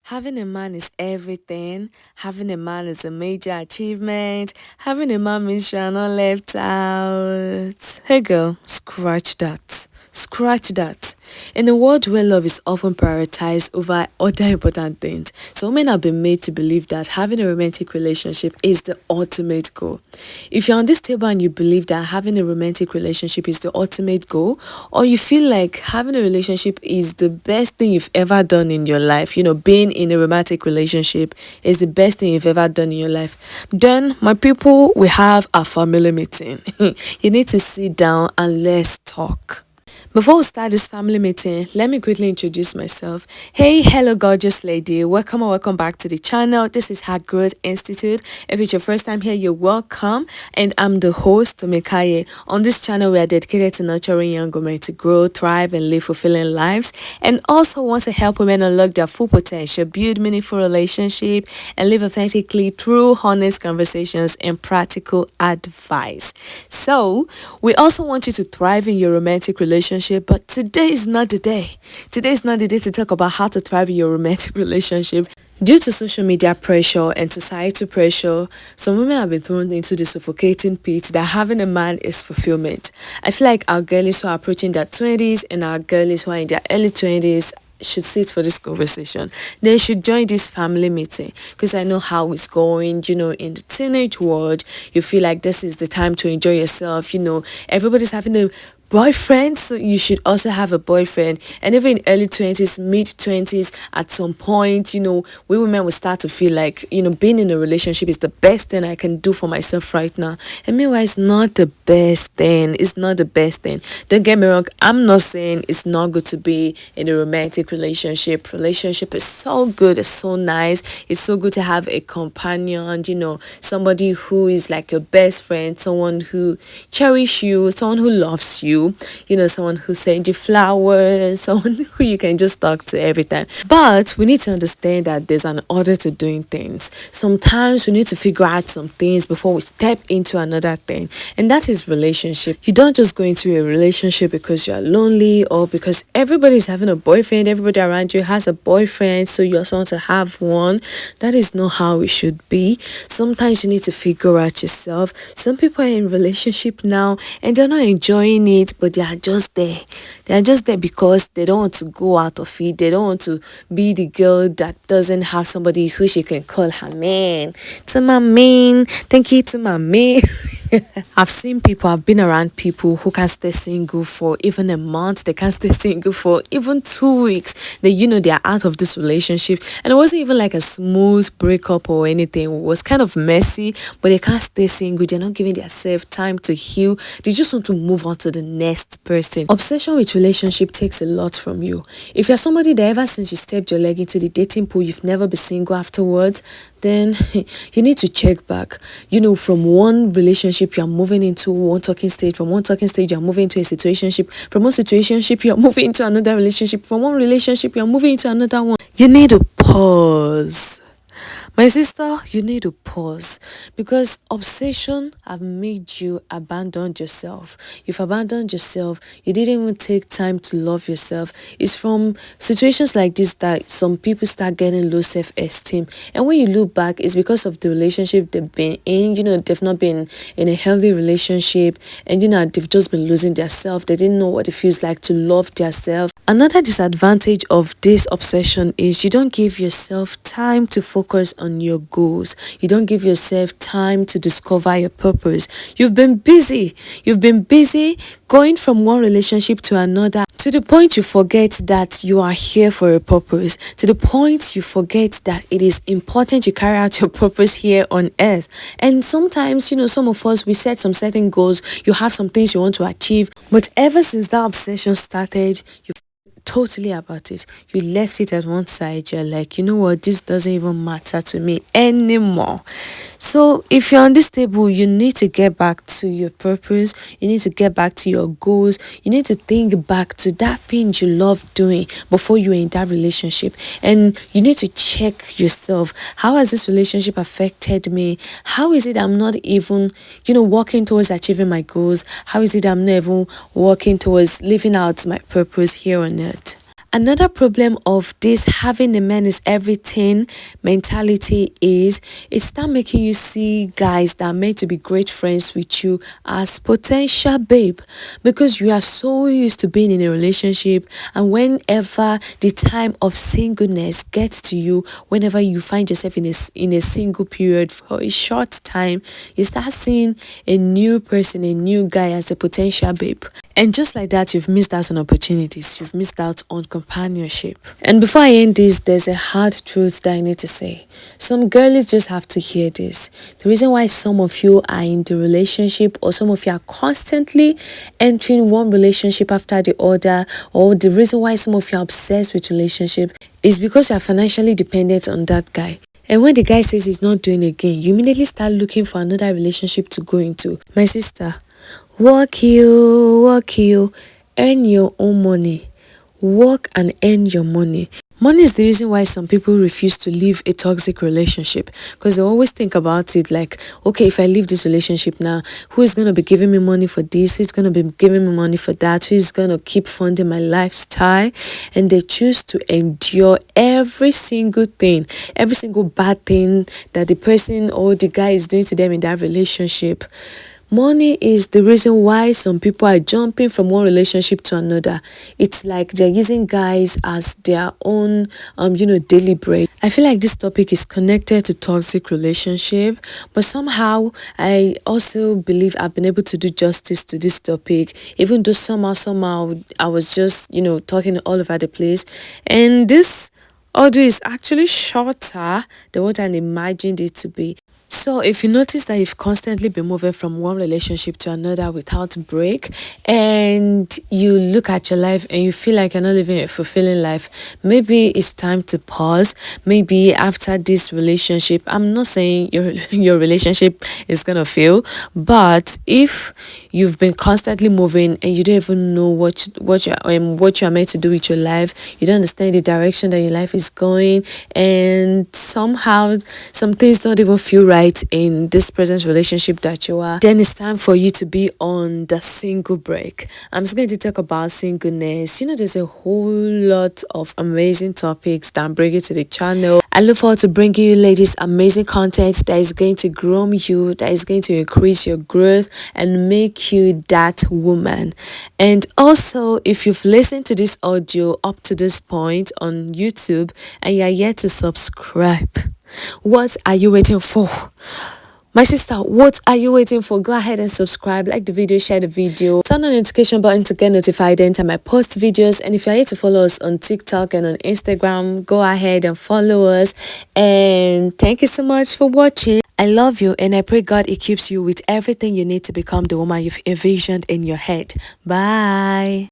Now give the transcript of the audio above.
Having a man is everything. Having a man is a major achievement. Having a man means you're not left out. Hey girl, scratch that. Scratch that. In a world where love is often prioritized over other important things, some men have been made to believe that having a romantic relationship is the ultimate goal. If you're on this table and you believe that having a romantic relationship is the ultimate goal, or you feel like having a relationship is the best thing you've ever done in your life, being in a romantic relationship is the best thing you've ever done in your life, then my people, we have a family meeting. You need to sit down and let's talk. Before we start this family meeting, let me quickly introduce myself. Hey, hello, gorgeous lady. Welcome and welcome back to the channel. This is Heart Growth Institute. If it's your first time here, you're welcome. And I'm the host, Tomikaye. On this channel, we are dedicated to nurturing young women to grow, thrive, and live fulfilling lives. And also want to help women unlock their full potential, build meaningful relationship, and live authentically through honest conversations and practical advice. So, we also want you to thrive in your romantic relationship. But today is not the day. Today is not the day to talk about how to thrive in your romantic relationship. Due to social media pressure and societal pressure, some women have been thrown into the suffocating pit that having a man is fulfillment. I feel like our girlies who are approaching their 20s and our girlies who are in their early 20s should sit for this conversation. They should join this family meeting because I know how it's going. In the teenage world, you feel like this is the time to enjoy yourself. Everybody's having a boyfriend, so you should also have a boyfriend. And even in early 20s, mid 20s, at some point, we women will start to feel like, being in a relationship is the best thing I can do for myself right now. And meanwhile, it's not the best thing. It's not the best thing. Don't get me wrong, I'm not saying it's not good to be in a romantic relationship. Relationship is so good, it's so nice. It's so good to have a companion, somebody who is like your best friend, someone who cherishes you, someone who loves you, someone who sends you flowers, someone who you can just talk to every time. But we need to understand that there's an order to doing things. Sometimes we need to figure out some things before we step into another thing, and that is relationship. You don't just go into a relationship because you're lonely or because everybody's having a boyfriend, everybody around you has a boyfriend, so you also want to have one. That is not how it should be. Sometimes you need to figure out yourself. Some people are in relationship now and they're not enjoying it, but they are just there. They are just there because they don't want to go out of it. They don't want to be the girl that doesn't have somebody who she can call her man. To my man. Thank you to my man. I've seen people, I've been around people who can stay single for even a month. They can stay single for even 2 weeks. They are out of this relationship. And it wasn't even like a smooth breakup or anything. It was kind of messy, but they can't stay single. They're not giving themselves time to heal. They just want to move on to the next person. Obsession with relationship takes a lot from you. If you're somebody that ever since you stepped your leg into the dating pool, you've never been single afterwards, then you need to check back. From one relationship you're moving into one talking stage, from one talking stage you're moving into a situationship, from one situationship you're moving into another relationship, from one relationship you're moving into another one. You need to pause. My sister, you need to pause because obsession have made you abandon yourself. You've abandoned yourself. You didn't even take time to love yourself. It's from situations like this that some people start getting low self-esteem. And when you look back, it's because of the relationship they've been in. They've not been in a healthy relationship, and they've just been losing their self. They didn't know what it feels like to love their self. Another disadvantage of this obsession is you don't give yourself time to focus on your goals. You don't give yourself time to discover your purpose. You've been busy going from one relationship to another, to the point you forget that you are here for a purpose, to the point you forget that it is important you carry out your purpose here on earth. And sometimes, some of us, we set some certain goals. You have some things you want to achieve, but ever since that obsession started, you totally about it. You left it at one side. You're like, what, this doesn't even matter to me anymore. So if you're on this table, you need to get back to your purpose. You need to get back to your goals. You need to think back to that thing you love doing before you were in that relationship. And you need to check yourself. How has this relationship affected me? How is it I'm not even, working towards achieving my goals? How is it I'm not even working towards living out my purpose here on earth? Another problem of this having a man is everything mentality is it start making you see guys that are meant to be great friends with you as potential babe, because you are so used to being in a relationship, and whenever the time of singleness gets to you, whenever you find yourself in a single period for a short time, you start seeing a new person, a new guy as a potential babe. And just like that, you've missed out on opportunities, you've missed out on companionship. And before I end this, there's a hard truth that I need to say. Some girlies just have to hear this. The reason why some of you are in the relationship, or some of you are constantly entering one relationship after the other, or the reason why some of you are obsessed with relationship, is because you are financially dependent on that guy. And when the guy says he's not doing again, you immediately start looking for another relationship to go into. My sister, work you, earn your own money. Work and earn your money. Money is the reason why some people refuse to leave a toxic relationship, because they always think about it like, okay, if I leave this relationship now, who is going to be giving me money for this? Who's going to be giving me money for that? Who's going to keep funding my lifestyle? And they choose to endure every single thing, every single bad thing that the person or the guy is doing to them in that relationship. Money is the reason why some people are jumping from one relationship to another. It's like they're using guys as their own, daily bread. I feel like this topic is connected to toxic relationship, but somehow I also believe I've been able to do justice to this topic, even though somehow I was just, talking all over the place. And this audio is actually shorter than what I imagined it to be. So if you notice that you've constantly been moving from one relationship to another without break, and you look at your life and you feel like you're not living a fulfilling life, maybe it's time to pause. Maybe after this relationship, I'm not saying your relationship is gonna fail, but if you've been constantly moving and you don't even know what you're meant to do with your life, you don't understand the direction that your life is going, and somehow some things don't even feel right in this present relationship that you are, then it's time for you to be on the single break. I'm just going to talk about singleness. There's a whole lot of amazing topics that I'm bringing to the channel. I look forward to bringing you ladies amazing content that is going to groom you, that is going to increase your growth and make you that woman. And also, if you've listened to this audio up to this point on YouTube and you're yet to subscribe, what are you waiting for? My sister, what are you waiting for? Go ahead and subscribe, like the video, share the video, turn on the notification button to get notified anytime I post videos. And if you're here to follow us on TikTok and on Instagram, go ahead and follow us. And thank you so much for watching. I love you, and I pray God equips you with everything you need to become the woman you've envisioned in your head. Bye.